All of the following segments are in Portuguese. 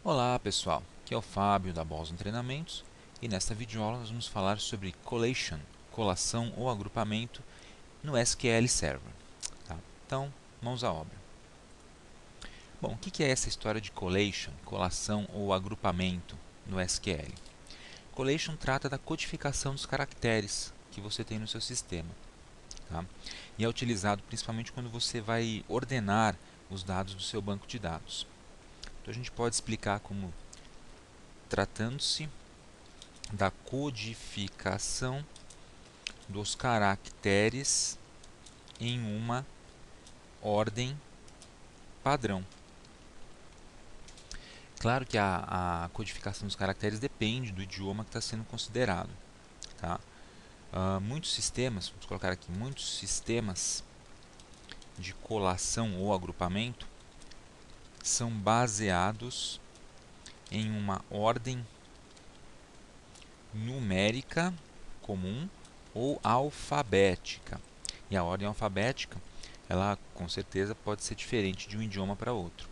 Olá pessoal, aqui é o Fábio da Boston Treinamentos e nesta videoaula nós vamos falar sobre collation, colação ou agrupamento no SQL Server. Tá? Então, mãos à obra. Bom, o que é essa história de collation, colação ou agrupamento no SQL? Collation trata da codificação dos caracteres que você tem no seu sistema. Tá? E é utilizado principalmente quando você vai ordenar os dados do seu banco de dados. Então a gente pode explicar como tratando-se da codificação dos caracteres em uma ordem padrão. Claro que a codificação dos caracteres depende do idioma que está sendo considerado. Tá? Muitos sistemas, vamos colocar aqui, muitos sistemas de colação ou agrupamento são baseados em uma ordem numérica comum ou alfabética. E a ordem alfabética, ela com certeza pode ser diferente de um idioma para outro.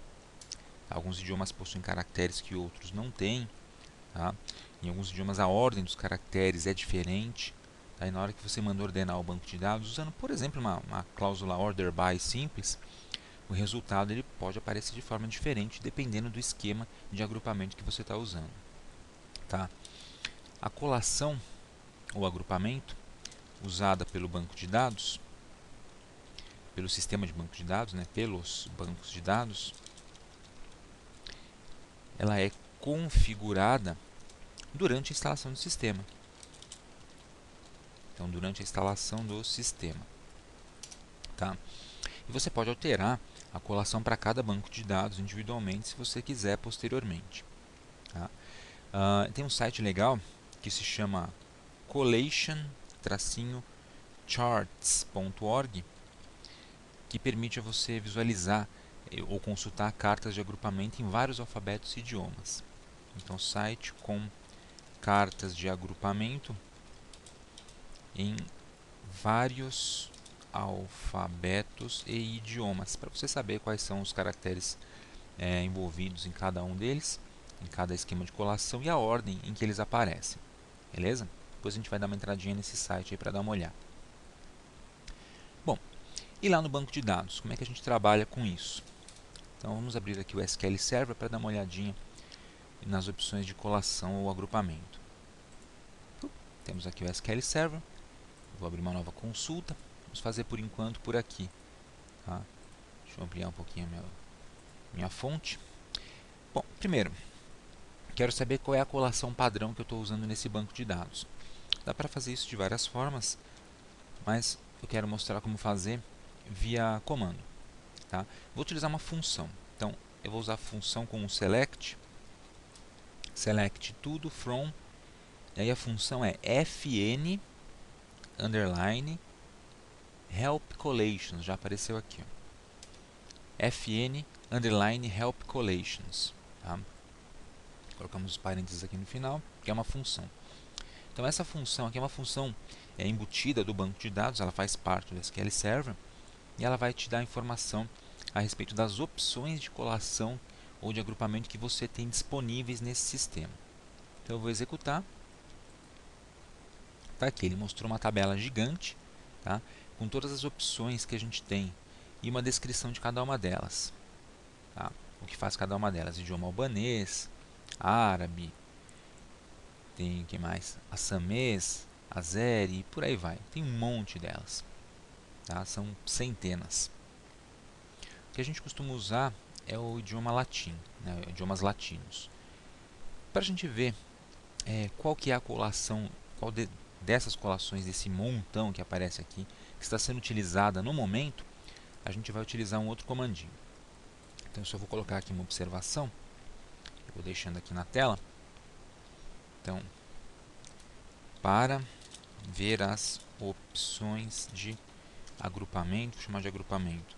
Alguns idiomas possuem caracteres que outros não têm. Tá? Em alguns idiomas a ordem dos caracteres é diferente. Tá? E na hora que você manda ordenar o banco de dados, usando por exemplo uma cláusula order by simples, o resultado ele pode aparecer de forma diferente dependendo do esquema de agrupamento que você está usando. Tá? A colação ou agrupamento usada pelo banco de dados, pelo sistema de banco de dados, pelos bancos de dados, ela é configurada durante a instalação do sistema. Então, durante a instalação do sistema. Tá? E você pode alterar a colação para cada banco de dados individualmente, se você quiser posteriormente. Tá? Tem um site legal que se chama collation-charts.org, que permite a você visualizar ou consultar cartas de agrupamento em vários alfabetos e idiomas. Então, site com cartas de agrupamento em vários alfabetos e idiomas, para você saber quais são os caracteres envolvidos em cada um deles, em cada esquema de colação e a ordem em que eles aparecem. Beleza? Depois a gente vai dar uma entradinha nesse site para dar uma olhada. Bom, e lá no banco de dados, como é que a gente trabalha com isso? Então vamos abrir aqui o SQL Server para dar uma olhadinha nas opções de colação ou agrupamento. Temos aqui o SQL Server. Vou abrir uma nova consulta. Vamos fazer por enquanto por aqui. Tá? Deixa eu ampliar um pouquinho a minha fonte. Bom, primeiro, quero saber qual é a colação padrão que eu estou usando nesse banco de dados. Dá para fazer isso de várias formas, mas eu quero mostrar como fazer via comando. Tá? Vou utilizar uma função. Então, eu vou usar a função com o select tudo from, e aí a função é fn underline help collations, já apareceu aqui. Ó. fn underline help collations. Tá? Colocamos os parênteses aqui no final, que é uma função. Então essa função aqui é uma função embutida do banco de dados, ela faz parte do SQL Server e ela vai te dar informação a respeito das opções de colação ou de agrupamento que você tem disponíveis nesse sistema. Então eu vou executar. Tá aqui, ele mostrou uma tabela gigante, tá? Com todas as opções que a gente tem e uma descrição de cada uma delas. Tá? O que faz cada uma delas? Idioma albanês, árabe, tem o que mais? Assamês, azeri, e por aí vai. Tem um monte delas. Tá? São centenas. O que a gente costuma usar é o idioma latino, idiomas latinos. Para a gente ver qual que é a colação, dessas colações, desse montão que aparece aqui, que está sendo utilizada no momento, a gente vai utilizar um outro comandinho. Então eu só vou colocar aqui uma observação, eu vou deixando aqui na tela. Então, para ver as opções de agrupamento, vou chamar de agrupamento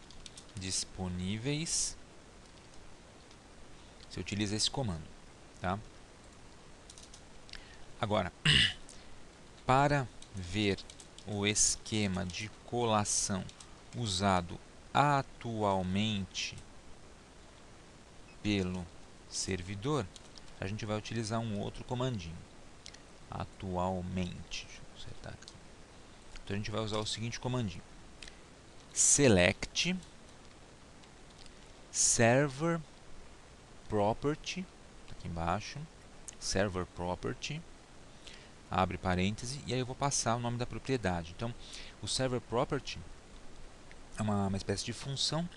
disponíveis, você utiliza esse comando. Tá? Agora, para ver o esquema de colação usado atualmente pelo servidor, a gente vai utilizar um outro comandinho. Atualmente, deixa eu consertar aqui. Então a gente vai usar o seguinte comandinho: select server property, aqui embaixo, server property, abre parêntese, e aí eu vou passar o nome da propriedade. Então, o server property é uma espécie de função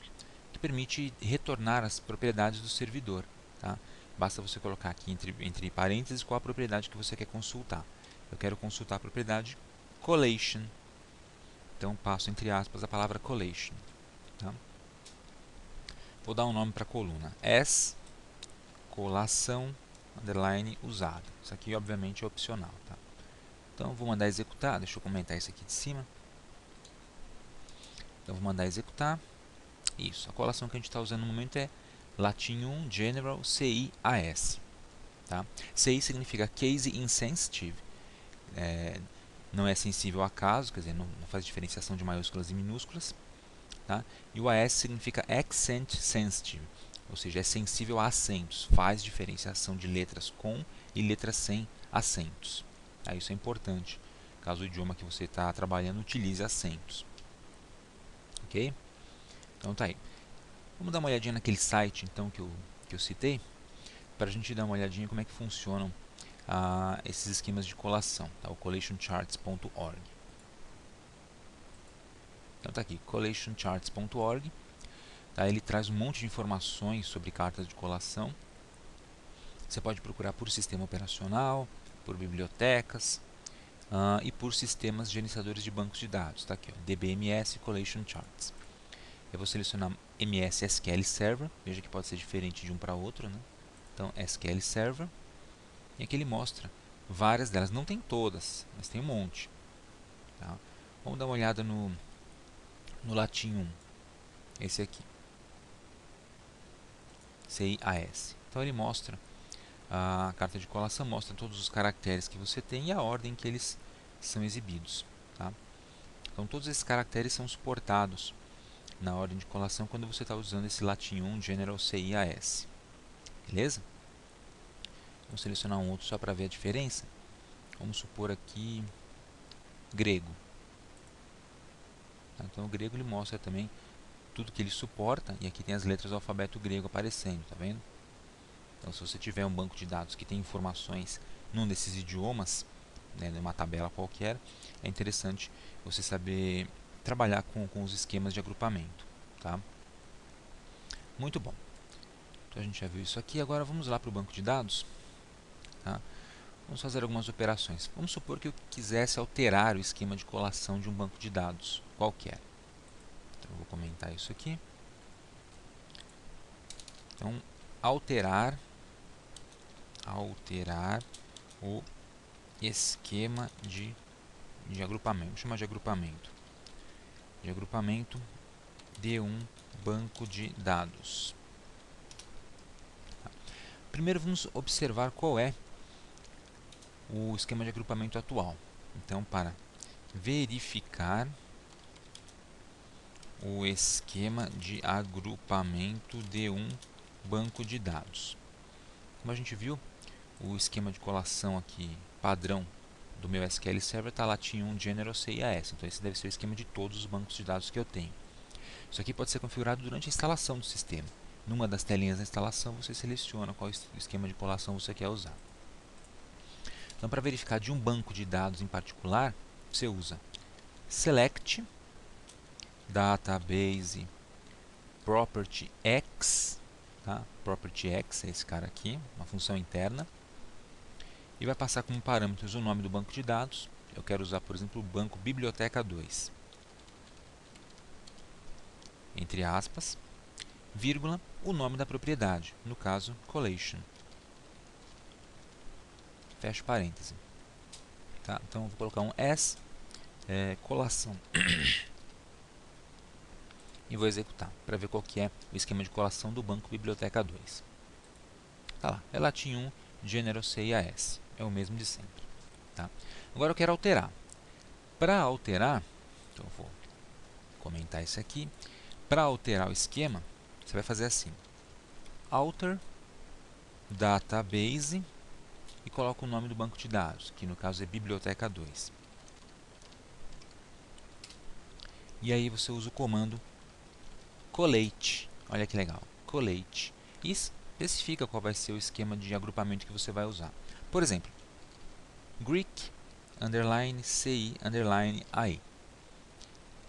que permite retornar as propriedades do servidor. Tá? Basta você colocar aqui entre parênteses qual a propriedade que você quer consultar. Eu quero consultar a propriedade collation. Então, passo entre aspas a palavra collation. Tá? Vou dar um nome para a coluna. S, colação, underline, usado. Isso aqui, obviamente, é opcional. Tá? Então, vou mandar executar. Deixa eu comentar isso aqui de cima. Então, vou mandar executar. Isso. A colação que a gente está usando no momento é Latin 1 General CIAS. Tá? CI significa Case Insensitive. Não é sensível a caso, quer dizer, não faz diferenciação de maiúsculas e minúsculas. Tá? E o AS significa Accent Sensitive, ou seja, é sensível a acentos, faz diferenciação de letras com e letras sem acentos. Tá? Isso é importante, caso o idioma que você está trabalhando utilize acentos. Ok? Então tá aí. Vamos dar uma olhadinha naquele site então que eu citei, para a gente dar uma olhadinha como é que funcionam esses esquemas de colação, tá? O collationcharts.org. Então tá aqui, collationcharts.org. Tá? Ele traz um monte de informações sobre cartas de colação. Você pode procurar por sistema operacional, por bibliotecas e por sistemas gerenciadores de bancos de dados. Tá aqui, ó, DBMS Collation Charts. Eu vou selecionar MS SQL Server. Veja que pode ser diferente de um para outro, né? Então, SQL Server. E aqui ele mostra várias delas. Não tem todas, mas tem um monte. Tá? Vamos dar uma olhada no Latin 1. Esse aqui. CIAS. Então ele mostra a carta de colação, mostra todos os caracteres que você tem e a ordem que eles são exibidos. Tá? Então todos esses caracteres são suportados na ordem de colação quando você está usando esse Latin 1 General CIAS. Beleza? Vamos selecionar um outro só para ver a diferença. Vamos supor aqui grego. Tá? Então o grego ele mostra também tudo que ele suporta, e aqui tem as letras do alfabeto grego aparecendo, tá vendo? Então, se você tiver um banco de dados que tem informações num desses idiomas, né, numa tabela qualquer, é interessante você saber trabalhar com os esquemas de agrupamento. Tá? Muito bom. Então, a gente já viu isso aqui. Agora, vamos lá para o banco de dados. Tá? Vamos fazer algumas operações. Vamos supor que eu quisesse alterar o esquema de colação de um banco de dados qualquer. Então, eu vou comentar isso aqui. Então, alterar o esquema de agrupamento. Vamos chamar de agrupamento. De agrupamento de um banco de dados. Primeiro vamos observar qual é o esquema de agrupamento atual. Então, para verificar o esquema de agrupamento de um banco de dados. Como a gente viu, o esquema de colação aqui padrão do meu SQL Server está Latin 1 General CIAS. Então esse deve ser o esquema de todos os bancos de dados que eu tenho. Isso aqui pode ser configurado durante a instalação do sistema. Numa das telinhas da instalação você seleciona qual esquema de colação você quer usar. Então, para verificar de um banco de dados em particular, você usa select database property x, tá? Property x é esse cara aqui, uma função interna, e vai passar como parâmetros o nome do banco de dados. Eu quero usar, por exemplo, o banco biblioteca 2, entre aspas, vírgula, o nome da propriedade, no caso, collation. Fecho parêntese. Tá? Então, eu vou colocar um S, colação. E vou executar, para ver qual que é o esquema de colação do banco biblioteca 2. Tá lá, é Latin 1 General CIAS. É o mesmo de sempre. Tá? Agora eu quero alterar. Para alterar, então eu vou comentar isso aqui. Para alterar o esquema, você vai fazer assim: alter database e coloco o nome do banco de dados, que no caso é biblioteca 2. E aí você usa o comando collate. Olha que legal, collate. E especifica qual vai ser o esquema de agrupamento que você vai usar. Por exemplo, Greek underline CI underline AI.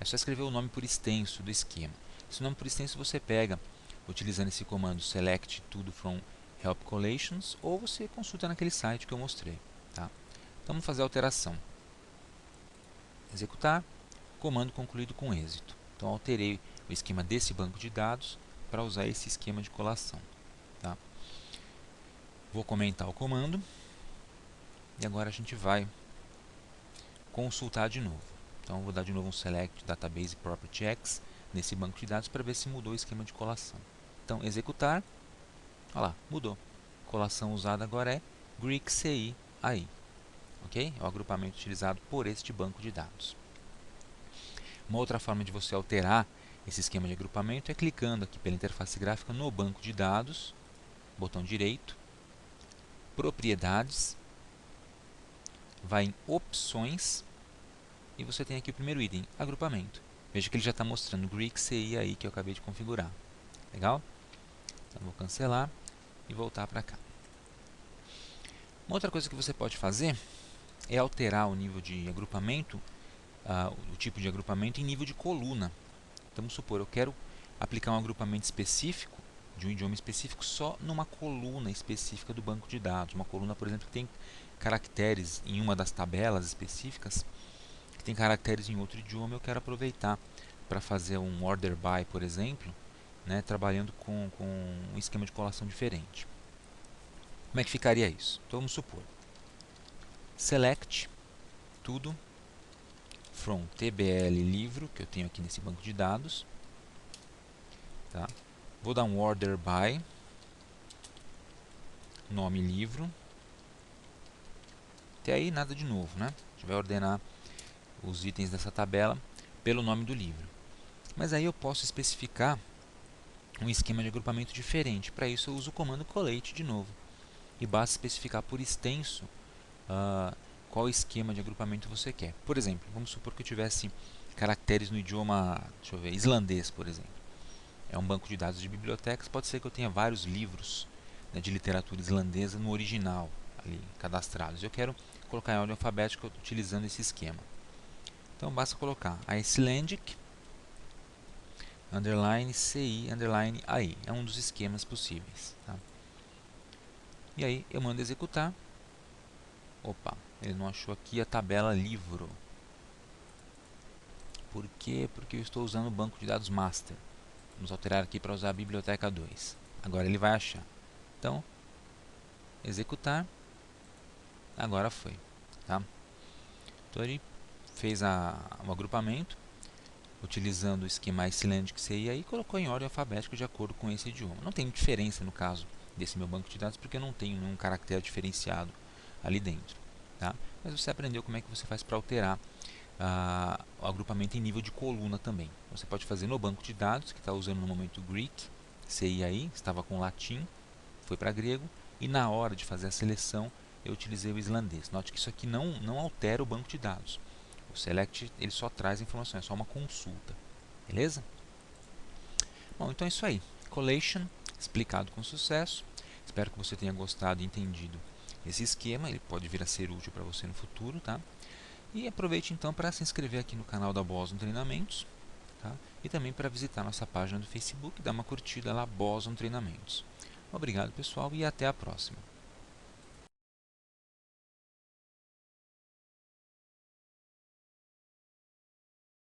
É só escrever o nome por extenso do esquema. Esse nome por extenso você pega utilizando esse comando select tudo from help collations, ou você consulta naquele site que eu mostrei. Tá? Então vamos fazer a alteração. Executar, comando concluído com êxito. Então alterei o esquema desse banco de dados para usar esse esquema de colação. Tá? Vou comentar o comando e agora a gente vai consultar de novo. Então vou dar de novo um select database property x nesse banco de dados para ver se mudou o esquema de colação. Então executar, olha lá, mudou. Colação usada agora é Greek CI AI. Ok? É o agrupamento utilizado por este banco de dados. Uma outra forma de você alterar esse esquema de agrupamento é clicando aqui pela interface gráfica no banco de dados, botão direito, propriedades, vai em opções e você tem aqui o primeiro item, agrupamento. Veja que ele já está mostrando Greek CI aí que eu acabei de configurar. Legal? Então vou cancelar e voltar para cá. Uma outra coisa que você pode fazer é alterar o nível de agrupamento, o tipo de agrupamento em nível de coluna. Então, vamos supor, eu quero aplicar um agrupamento específico, de um idioma específico, só numa coluna específica do banco de dados. Uma coluna, por exemplo, que tem caracteres em uma das tabelas específicas, que tem caracteres em outro idioma, eu quero aproveitar para fazer um order by, por exemplo, né, trabalhando com um esquema de colação diferente. Como é que ficaria isso? Então, vamos supor, select tudo from tbl livro, que eu tenho aqui nesse banco de dados. Tá? Vou dar um order by, nome livro. Até aí nada de novo, né? A gente vai ordenar os itens dessa tabela pelo nome do livro. Mas aí eu posso especificar um esquema de agrupamento diferente. Para isso eu uso o comando collate de novo. E basta especificar por extenso qual esquema de agrupamento você quer. Por exemplo, vamos supor que eu tivesse caracteres no idioma, deixa eu ver, islandês, por exemplo. É um banco de dados de bibliotecas, pode ser que eu tenha vários livros, né, de literatura islandesa no original ali cadastrados. Eu quero colocar em ordem alfabética utilizando esse esquema. Então basta colocar Icelandic underline CI underline AI. É um dos esquemas possíveis. Tá? E aí eu mando executar. Opa, ele não achou aqui a tabela livro. Por quê? Porque eu estou usando o banco de dados master. Vamos alterar aqui para usar a biblioteca 2. Agora ele vai achar. Então, executar. Agora foi. Tá? Então ele fez o agrupamento utilizando o esquema Icelandic CI e colocou em ordem alfabética de acordo com esse idioma. Não tem diferença no caso desse meu banco de dados porque eu não tenho nenhum caractere diferenciado ali dentro. Tá? Mas você aprendeu como é que você faz para alterar o agrupamento em nível de coluna também. Você pode fazer no banco de dados, que está usando no momento Greek, CI aí, estava com latim, foi para grego, e na hora de fazer a seleção eu utilizei o islandês. Note que isso aqui não altera o banco de dados. O select ele só traz informação, é só uma consulta. Beleza? Bom, então é isso aí. Collation explicado com sucesso. Espero que você tenha gostado e entendido esse esquema. Ele pode vir a ser útil para você no futuro, tá? E aproveite então para se inscrever aqui no canal da Boson Treinamentos, tá? E também para visitar nossa página do Facebook e dar uma curtida lá, Boson Treinamentos. Obrigado pessoal e até a próxima.